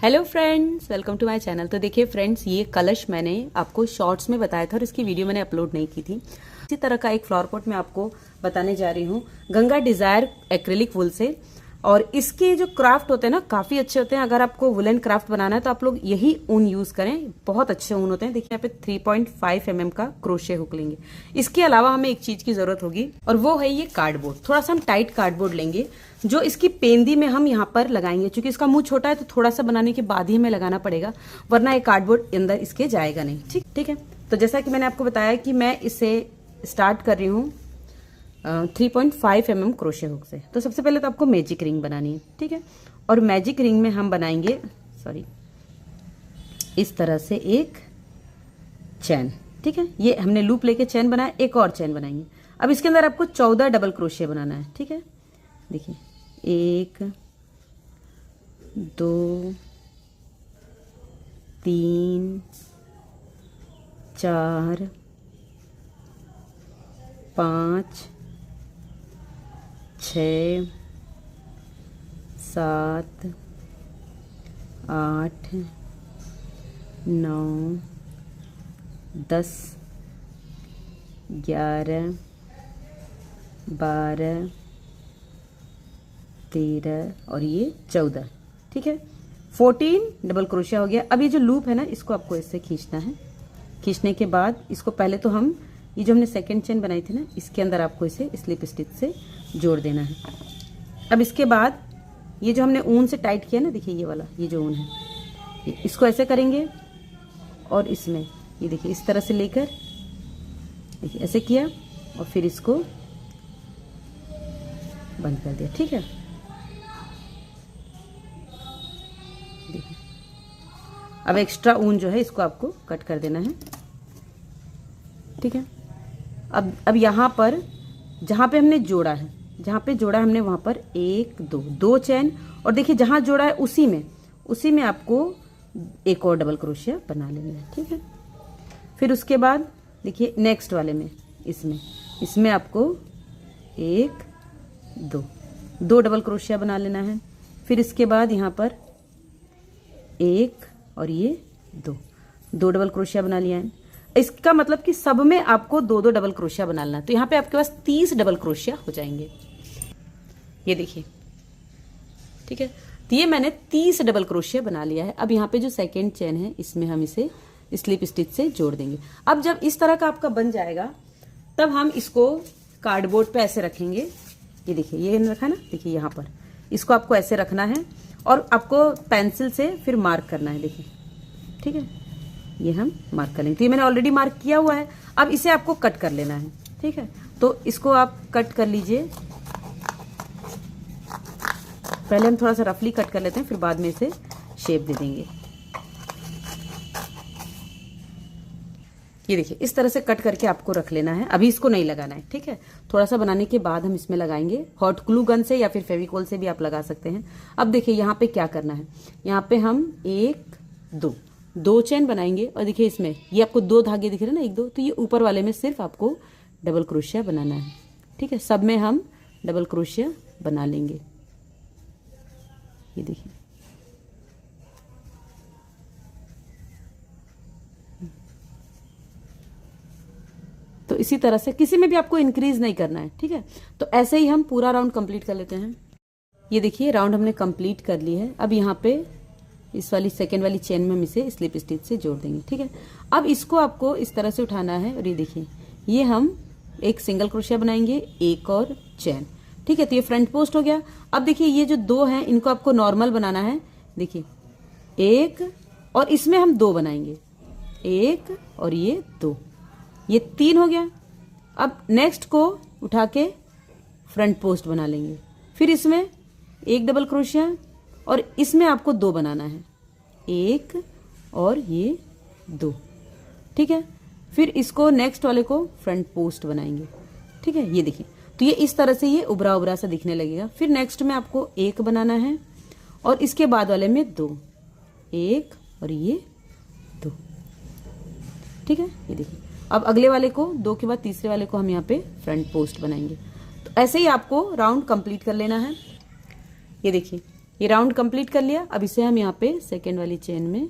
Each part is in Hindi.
Hello friends, welcome to my channel. तो देखिए फ्रेंड्स, ये कलश मैंने आपको शॉर्ट्स में बताया था और इसकी वीडियो मैंने अपलोड नहीं की थी। इसी तरह का एक फ्लावर पॉट मैं आपको बताने जा रही हूँ गंगा डिजायर एक्रेलिक वुल से। और इसके जो क्राफ्ट होते हैं ना, काफी अच्छे होते हैं। अगर आपको वुलन क्राफ्ट बनाना है तो आप लोग यही ऊन यूज करें, बहुत अच्छे ऊन होते हैं। देखिए यहाँ पे 3.5 mm का क्रोशे हुक लेंगे। इसके अलावा हमें एक चीज की जरूरत होगी और वो है ये कार्डबोर्ड। थोड़ा सा हम टाइट कार्डबोर्ड लेंगे जो इसकी पेंदी में हम यहाँ पर लगाएंगे। क्योंकि इसका मुंह छोटा है तो थोड़ा सा बनाने के बाद ही हमें लगाना पड़ेगा, वरना ये कार्डबोर्ड अंदर इसके जाएगा नहीं। ठीक है। तो जैसा कि मैंने आपको बताया कि मैं इसे स्टार्ट कर रही हूँ 3.5 mm क्रोशे हुक से। तो सबसे पहले तो आपको मैजिक रिंग बनानी है, ठीक है। और मैजिक रिंग में हम बनाएंगे इस तरह से एक चैन, ठीक है। ये हमने लूप लेके चैन बनाया, एक और चैन बनाएंगे। अब इसके अंदर आपको 14 डबल क्रोशे बनाना है, ठीक है। देखिए 1 2 3 4 5 6 7 8 9 10 11 12 13 और ये 14, ठीक है। 14 डबल क्रोशिया हो गया। अब ये जो लूप है ना, इसको आपको इससे खींचना है। खींचने के बाद इसको पहले तो हम ये जो हमने सेकंड चेन बनाई थी ना, इसके अंदर आपको इसे स्लिप स्टिच से जोड़ देना है। अब इसके बाद ये जो हमने ऊन से टाइट किया ना, देखिए ये वाला, ये जो ऊन है, इसको ऐसे करेंगे और इसमें ये देखिए इस तरह से लेकर देखिए ऐसे किया और फिर इसको बंद कर दिया, ठीक है। देखिए अब एक्स्ट्रा ऊन जो है इसको आपको कट कर देना है, ठीक है। अब यहाँ पर जहाँ पे हमने जोड़ा है, हमने वहां पर 1 2 चैन, और देखिए जहां जोड़ा है उसी में आपको एक और डबल क्रोशिया बना लेना है, ठीक है। फिर उसके बाद देखिए नेक्स्ट वाले में इसमें आपको 1 2 डबल क्रोशिया बना लेना है। फिर इसके बाद यहाँ पर 1 और ये 2 डबल क्रोशिया बना लिया है। इसका मतलब कि सब में आपको 2 डबल क्रोशिया बना लेना है। तो यहाँ पे आपके पास 30 डबल क्रोशिया हो जाएंगे, ये देखिए, ठीक है। तो ये मैंने 30 डबल क्रोशिया बना लिया है। अब यहाँ पे जो सेकेंड चेन है, इसमें हम इसे स्लिप स्टिच से जोड़ देंगे। अब जब इस तरह का आपका बन जाएगा, तब हम इसको कार्डबोर्ड पे ऐसे रखेंगे। ये देखिए ये रखा ना, देखिए यहाँ पर इसको आपको ऐसे रखना है और आपको पेंसिल से फिर मार्क करना है, देखिए, ठीक है। ये हम मार्क कर लेंगे। तो ये मैंने ऑलरेडी मार्क किया हुआ है। अब इसे आपको कट कर लेना है, ठीक है। तो इसको आप कट कर लीजिए। पहले हम थोड़ा सा रफली कट कर लेते हैं, फिर बाद में इसे शेप दे देंगे। ये देखिए इस तरह से कट करके आपको रख लेना है। अभी इसको नहीं लगाना है, ठीक है। थोड़ा सा बनाने के बाद हम इसमें लगाएंगे। हॉट ग्लू गन से या फिर फेविकॉल से भी आप लगा सकते हैं। अब देखिए यहाँ पे क्या करना है, यहाँ पे हम 1 2 चेन बनाएंगे और देखिए इसमें ये आपको 2 धागे दिख रहे हैं ना, 1 2, तो ये ऊपर वाले में सिर्फ आपको डबल क्रोशिया बनाना है, ठीक है। सब में हम डबल क्रोशिया बना लेंगे, ये देखिए। तो इसी तरह से किसी में भी आपको इंक्रीज नहीं करना है, ठीक है। तो ऐसे ही हम पूरा राउंड कंप्लीट कर लेते हैं। ये देखिए राउंड हमने कंप्लीट कर ली है। अब यहाँ पे इस वाली सेकेंड वाली चेन में हम इसे स्लिप स्टिच से जोड़ देंगे, ठीक है। अब इसको आपको इस तरह से उठाना है और ये देखिए ये हम एक सिंगल क्रोशिया बनाएंगे, एक और चैन, ठीक है। तो ये फ्रंट पोस्ट हो गया। अब देखिए ये जो 2 हैं इनको आपको नॉर्मल बनाना है। देखिए 1 और इसमें हम 2 बनाएंगे, 1 और ये 2, ये 3 हो गया। अब नेक्स्ट को उठा के फ्रंट पोस्ट बना लेंगे। फिर इसमें 1 डबल क्रोशिया और इसमें आपको 2 बनाना है, 1 और ये 2, ठीक है। फिर इसको नेक्स्ट वाले को फ्रंट पोस्ट बनाएंगे, ठीक है। ये देखिए तो ये इस तरह से ये उभरा उभरा सा दिखने लगेगा। फिर नेक्स्ट में आपको 1 बनाना है और इसके बाद वाले में 2, 1 और ये 2, ठीक है। ये देखिए अब अगले वाले को 2 के बाद तीसरे वाले को हम यहाँ पे फ्रंट पोस्ट बनाएंगे। तो ऐसे ही आपको राउंड कंप्लीट कर लेना है। ये देखिए ये राउंड कंप्लीट कर लिया। अब इसे हम यहाँ पे सेकेंड वाली चेन में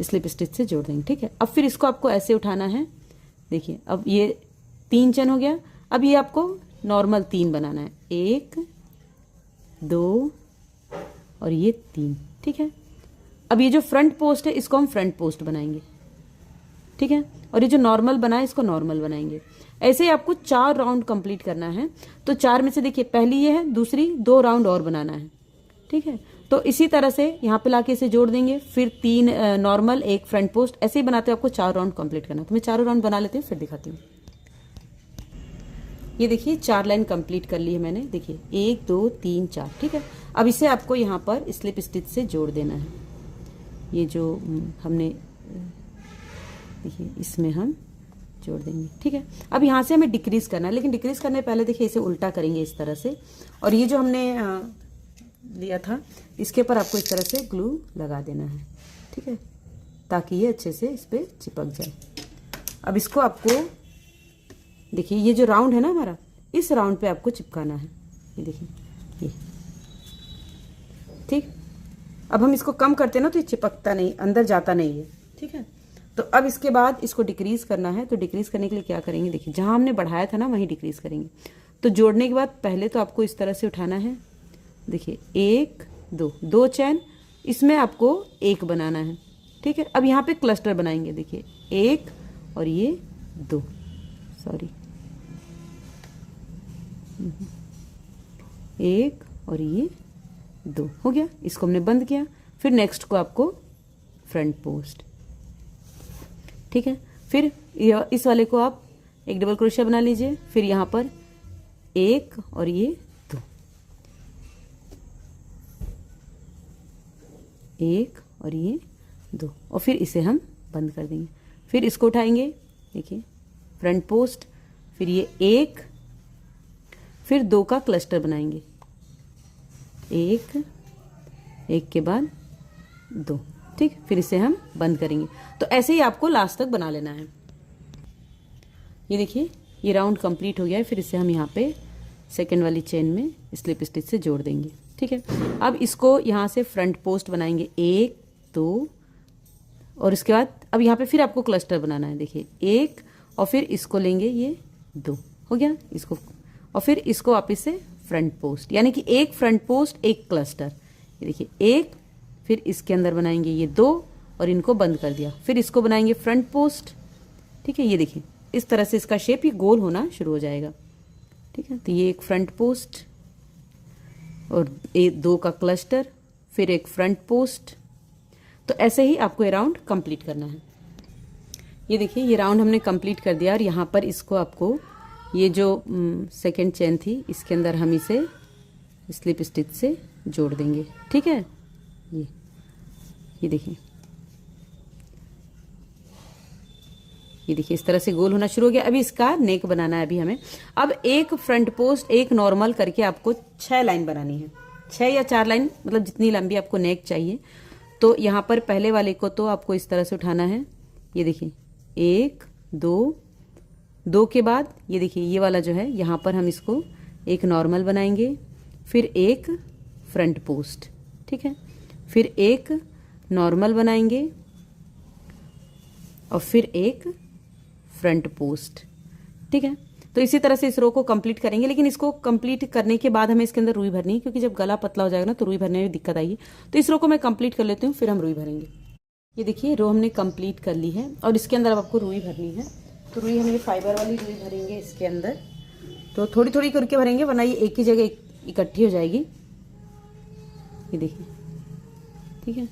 स्लिप स्टिच से जोड़ देंगे। ठीक है, अब फिर इसको आपको ऐसे उठाना है। देखिए अब ये 3 चेन हो गया। अब ये आपको नॉर्मल 3 बनाना है, 1 2 और ये 3। ठीक है, अब ये जो फ्रंट पोस्ट है इसको हम फ्रंट पोस्ट बनाएंगे। ठीक है, और ये जो नॉर्मल बना है इसको नॉर्मल बनाएंगे। ऐसे ही आपको 4 राउंड कंप्लीट करना है। तो 4 में से देखिए पहली ये है, दूसरी 2 राउंड और बनाना है। ठीक है, तो इसी तरह से यहाँ पे लाके इसे जोड़ देंगे, फिर 3 नॉर्मल, 1 फ्रंट पोस्ट, ऐसे ही बनाते हुए आपको 4 राउंड कंप्लीट करना है। तो मैं 4 राउंड बना लेती हूँ, फिर दिखाती हूँ। ये देखिए 4 लाइन कंप्लीट कर ली है मैंने। देखिए 1 2 3 4। ठीक है, अब इसे आपको यहाँ पर स्लिप स्टिच से जोड़ देना है। ये जो हमने देखिए इसमें हम जोड़ देंगे। ठीक है, अब यहाँ से हमें डिक्रीज करना है, लेकिन डिक्रीज करने पहले देखिए इसे उल्टा करेंगे इस तरह से, और ये जो हमने लिया था इसके ऊपर आपको इस तरह से ग्लू लगा देना है। ठीक है, ताकि ये अच्छे से इस पर चिपक जाए। अब इसको आपको देखिए ये जो राउंड है ना हमारा, इस राउंड पे आपको चिपकाना है। ये देखिए ये। ठीक, अब हम इसको कम करते हैं ना तो ये चिपकता नहीं, अंदर जाता नहीं है। ठीक है, तो अब इसके बाद इसको डिक्रीज करना है। तो डिक्रीज करने के लिए क्या करेंगे, देखिए जहां हमने बढ़ाया था ना वहीं डिक्रीज करेंगे। तो जोड़ने के बाद पहले तो आपको इस तरह से उठाना है। देखिए 1 2 चैन, इसमें आपको 1 बनाना है। ठीक है, अब यहाँ पे क्लस्टर बनाएंगे। देखिए 1 और ये 2, सॉरी 1 और ये 2 हो गया। इसको हमने बंद किया। फिर नेक्स्ट को आपको फ्रंट पोस्ट। ठीक है, फिर इस वाले को आप एक डबल क्रोशिया बना लीजिए। फिर यहाँ पर 1 और ये 2, 1 और ये 2, और फिर इसे हम बंद कर देंगे। फिर इसको उठाएंगे, देखिए फ्रंट पोस्ट, फिर ये 1, फिर 2 का क्लस्टर बनाएंगे, 1 के बाद 2। ठीक, फिर इसे हम बंद करेंगे। तो ऐसे ही आपको लास्ट तक बना लेना है। ये देखिए ये राउंड कंप्लीट हो गया है। फिर इसे हम यहाँ पे सेकेंड वाली चेन में स्लिप स्टिच से जोड़ देंगे। ठीक है, अब इसको यहाँ से फ्रंट पोस्ट बनाएंगे, 1 2, और इसके बाद अब यहाँ पे फिर आपको क्लस्टर बनाना है। देखिए 1 और फिर इसको लेंगे, ये 2 हो गया इसको, और फिर इसको वापिस से फ्रंट पोस्ट, यानी कि 1 फ्रंट पोस्ट 1 क्लस्टर। ये देखिए 1, फिर इसके अंदर बनाएंगे ये 2 और इनको बंद कर दिया। फिर इसको बनाएंगे फ्रंट पोस्ट। ठीक है, ये देखिए इस तरह से इसका शेप ये गोल होना शुरू हो जाएगा। ठीक है, तो ये 1 फ्रंट पोस्ट और 2 का क्लस्टर, फिर 1 फ्रंट पोस्ट। तो ऐसे ही आपको ये राउंड कंप्लीट करना है। ये देखिए ये राउंड हमने कंप्लीट कर दिया, और यहाँ पर इसको आपको ये जो सेकेंड चेन थी इसके अंदर हम इसे स्लिप स्टिच से जोड़ देंगे। ठीक है, ये देखिए, ये देखिए इस तरह से गोल होना शुरू हो गया। अभी इसका नेक बनाना है अभी हमें। अब 1 फ्रंट पोस्ट 1 नॉर्मल करके आपको 6 लाइन बनानी है, 6 या 4 लाइन, मतलब जितनी लंबी आपको नेक चाहिए। तो यहाँ पर पहले वाले को तो आपको इस तरह से उठाना है। ये देखिए 1 2 के बाद ये देखिए ये वाला जो है यहाँ पर हम इसको 1 नॉर्मल बनाएंगे, फिर 1 फ्रंट पोस्ट। ठीक है, फिर 1 नॉर्मल बनाएंगे और फिर 1 फ्रंट पोस्ट। ठीक है, तो इसी तरह से इस रो को कंप्लीट करेंगे। लेकिन इसको कंप्लीट करने के बाद हमें इसके अंदर रुई भरनी है, क्योंकि जब गला पतला हो जाएगा ना तो रुई भरने में दिक्कत आएगी। तो इस रो को मैं कंप्लीट कर लेती हूँ, फिर हम रुई भरेंगे। ये देखिए रो हमने कंप्लीट कर ली है, और इसके अंदर अब आपको रुई भरनी है। तो रुई हम ये फाइबर वाली रुई भरेंगे इसके अंदर। तो थोड़ी थोड़ी करके भरेंगे, वरना ये एक ही जगह इकट्ठी हो जाएगी। ये देखिए, ठीक है,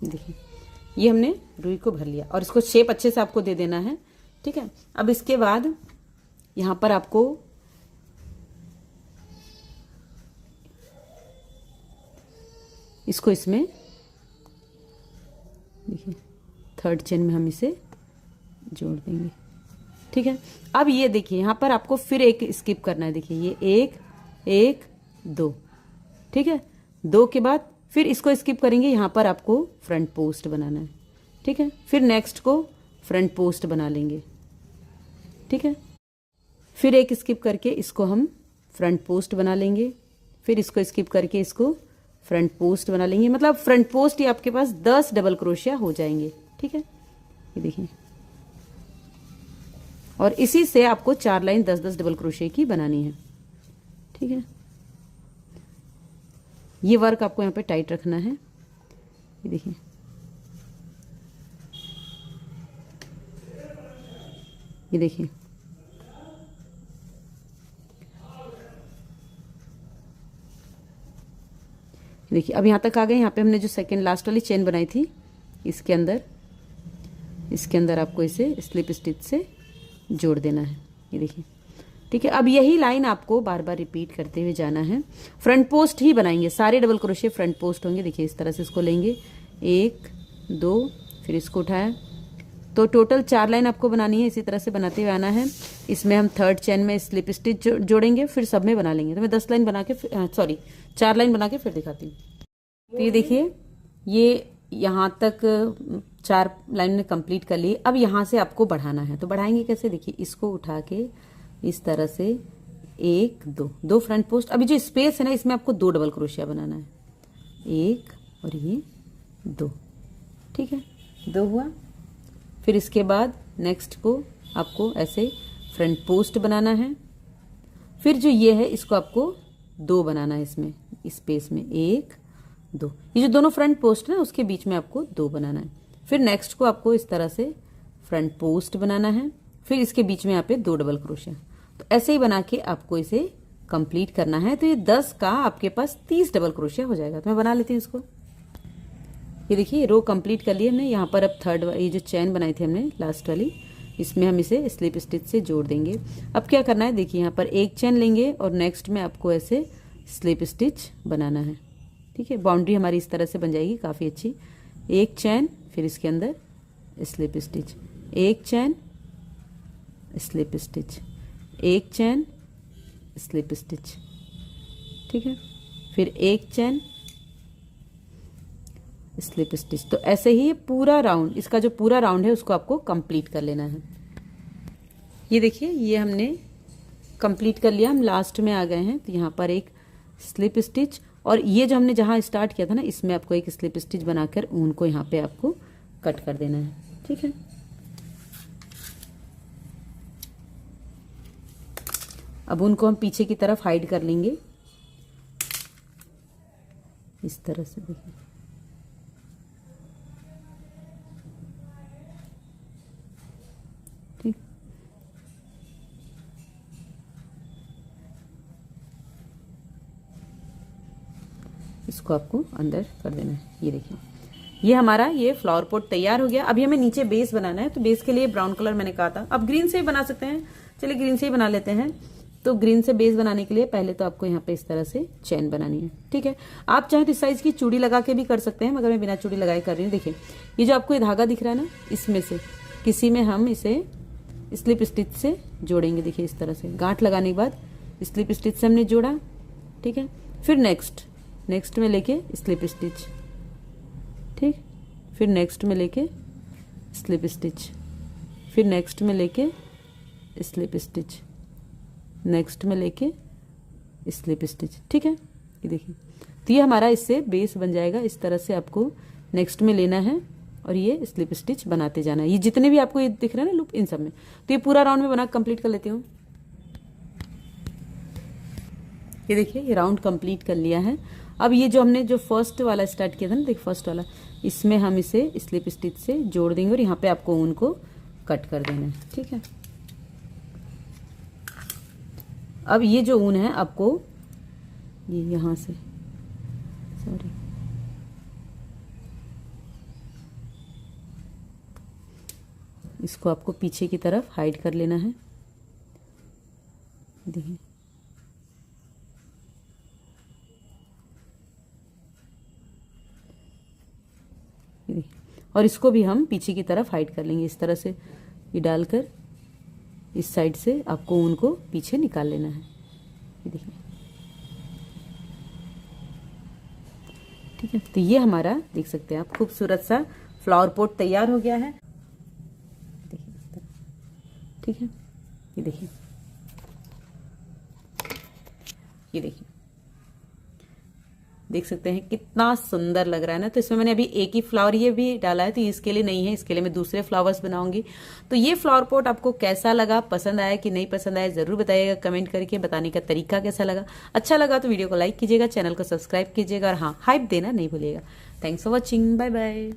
देखिए ये हमने रुई को भर लिया, और इसको शेप अच्छे से आपको दे देना है। ठीक है, अब इसके बाद यहाँ पर आपको इसको इसमें देखिए 3rd चेन में हम इसे जोड़ देंगे। ठीक है, अब ये देखिए यहाँ पर आपको फिर एक स्किप करना है। देखिए ये 1 1 2, ठीक है। 2 के बाद फिर इसको स्किप करेंगे, यहाँ पर आपको फ्रंट पोस्ट बनाना है, ठीक है। फिर नेक्स्ट को फ्रंट पोस्ट बना लेंगे, ठीक है। फिर एक स्किप करके इसको हम फ्रंट पोस्ट बना लेंगे, फिर इसको स्किप करके इसको फ्रंट पोस्ट बना लेंगे। मतलब फ्रंट पोस्ट ही आपके पास 10 डबल क्रोशिया हो जाएंगे, ठीक है। ये देखिए, और इसी से आपको 4 लाइन 10-10 डबल क्रोशिया की बनानी है, ठीक है। ये वर्क आपको यहाँ पे टाइट रखना है। ये देखिए, ये देखिए, देखिए अब यहाँ तक आ गए। यहाँ पे हमने जो सेकंड लास्ट वाली चेन बनाई थी, इसके अंदर आपको इसे स्लिप स्टिच से जोड़ देना है। ये देखिए, ठीक है। अब यही लाइन आपको बार बार रिपीट करते हुए जाना है। फ्रंट पोस्ट ही बनाएंगे, सारे डबल क्रोशिया फ्रंट पोस्ट होंगे। देखिए इस तरह से इसको लेंगे, 1 2, फिर इसको उठाया, तो टोटल 4 लाइन आपको बनानी है। इसी तरह से बनाते हुए आना है। इसमें हम थर्ड चेन में स्लिप स्टिच जोड़ेंगे, फिर सब में बना लेंगे। तो मैं 10 लाइन बना के 4 लाइन बना के फिर दिखाती हूँ। तो ये देखिए, ये यहाँ तक 4 लाइन में कंप्लीट कर ली। अब यहाँ से आपको बढ़ाना है, तो बढ़ाएंगे कैसे? देखिए इसको उठा के इस तरह से 1 2 फ्रंट पोस्ट। अभी जो स्पेस है ना, इसमें आपको 2 डबल क्रोशिया बनाना है, 1 और ये 2, ठीक है। 2 हुआ। फिर इसके बाद नेक्स्ट को आपको ऐसे फ्रंट पोस्ट बनाना है। फिर जो ये है, इसको आपको 2 बनाना है, इसमें स्पेस में 1 2। ये जो दोनों फ्रंट पोस्ट है ना, उसके बीच में आपको 2 बनाना है। फिर नेक्स्ट को आपको इस तरह से फ्रंट पोस्ट बनाना है, फिर इसके बीच में यहाँ पे 2 डबल क्रोशिया। तो ऐसे ही बना के आपको इसे कंप्लीट करना है। तो ये 10 का आपके पास 30 डबल क्रोशिया हो जाएगा। तो मैं बना लेती हूँ इसको। ये देखिए, रो कंप्लीट कर ली हमने। यहाँ पर अब थर्ड ये जो चैन बनाई थी हमने लास्ट वाली, इसमें हम इसे स्लिप स्टिच से जोड़ देंगे। अब क्या करना है, देखिए यहाँ पर एक चैन लेंगे और नेक्स्ट में आपको ऐसे स्लिप स्टिच बनाना है, ठीक है। बाउंड्री हमारी इस तरह से बन जाएगी, काफ़ी अच्छी। एक चैन, फिर इसके अंदर स्लिप स्टिच, एक चैन स्लिप स्टिच, एक चैन स्लिप स्टिच, ठीक है। फिर एक चैन स्लिप स्टिच। तो ऐसे ही पूरा राउंड, इसका जो पूरा राउंड है उसको आपको कंप्लीट कर लेना है। ये देखिए, ये हमने कंप्लीट कर लिया। हम लास्ट में आ गए हैं। तो यहाँ पर एक स्लिप स्टिच, और ये जो हमने जहाँ स्टार्ट किया था ना, इसमें आपको एक स्लिप स्टिच बनाकर ऊन को यहाँ पे आपको कट कर देना है, ठीक है। अब उनको हम पीछे की तरफ हाइड कर लेंगे इस तरह से। देखिए, ठीक। इसको आपको अंदर कर देना है। ये देखिए, ये हमारा ये फ्लावर पॉट तैयार हो गया। अभी हमें नीचे बेस बनाना है। तो बेस के लिए ब्राउन कलर मैंने कहा था, अब ग्रीन से भी बना सकते हैं। चलिए ग्रीन से ही बना लेते हैं। तो ग्रीन से बेस बनाने के लिए पहले तो आपको यहाँ पे इस तरह से चेन बनानी है, ठीक है। आप चाहे तो इस साइज की चूड़ी लगा के भी कर सकते हैं, मगर मैं बिना चूड़ी लगाए कर रही हूँ। देखिए, ये जो आपको ये धागा दिख रहा है ना, इसमें से किसी में हम इसे स्लिप स्टिच से जोड़ेंगे। देखिए इस तरह से गांठ लगाने के बाद स्लिप स्टिच से हमने जोड़ा, ठीक है। फिर नेक्स्ट में लेके स्लिप स्टिच, ठीक। फिर नेक्स्ट में लेके स्लिप स्टिच, फिर नेक्स्ट में लेके स्लिप स्टिच, नेक्स्ट में लेके स्लिप स्टिच, ठीक है। ये देखिए, तो ये हमारा इससे बेस बन जाएगा। इस तरह से आपको नेक्स्ट में लेना है और ये स्लिप स्टिच बनाते जाना है। ये जितने भी आपको ये दिख रहे हैं ना लूप, इन सब में। तो ये पूरा राउंड में बना कंप्लीट कर लेती हूँ। ये देखिए, ये राउंड कंप्लीट कर लिया है। अब ये जो हमने जो फर्स्ट वाला स्टार्ट किया था ना, देखिए फर्स्ट वाला, इसमें हम इसे स्लिप स्टिच से जोड़ देंगे और यहाँ पे आपको ऊन को कट कर देना है, ठीक है। अब ये जो ऊन है आपको ये यहाँ से, सॉरी, इसको आपको पीछे की तरफ हाइड कर लेना है। देखिए, और इसको भी हम पीछे की तरफ हाइड कर लेंगे इस तरह से। ये डालकर इस साइड से आपको ऊन को पीछे निकाल लेना है। ये देखिए, ठीक है, तो ये हमारा देख सकते हैं आप खूबसूरत सा फ्लावर पॉट तैयार हो गया है। देखिए इस तरह, ठीक है, ये देखिए, ये देखिए, देख सकते हैं कितना सुंदर लग रहा है ना। तो इसमें मैंने अभी एक ही फ्लावर ये भी डाला है, तो इसके लिए नहीं है, इसके लिए मैं दूसरे फ्लावर्स बनाऊंगी। तो ये फ्लावर पॉट आपको कैसा लगा, पसंद आया कि नहीं पसंद आया, जरूर बताइएगा कमेंट करके। बताने का तरीका कैसा लगा, अच्छा लगा तो वीडियो को लाइक कीजिएगा, चैनल को सब्सक्राइब कीजिएगा और हाँ, हाइप देना नहीं भूलिएगा। Thanks for watching, bye bye.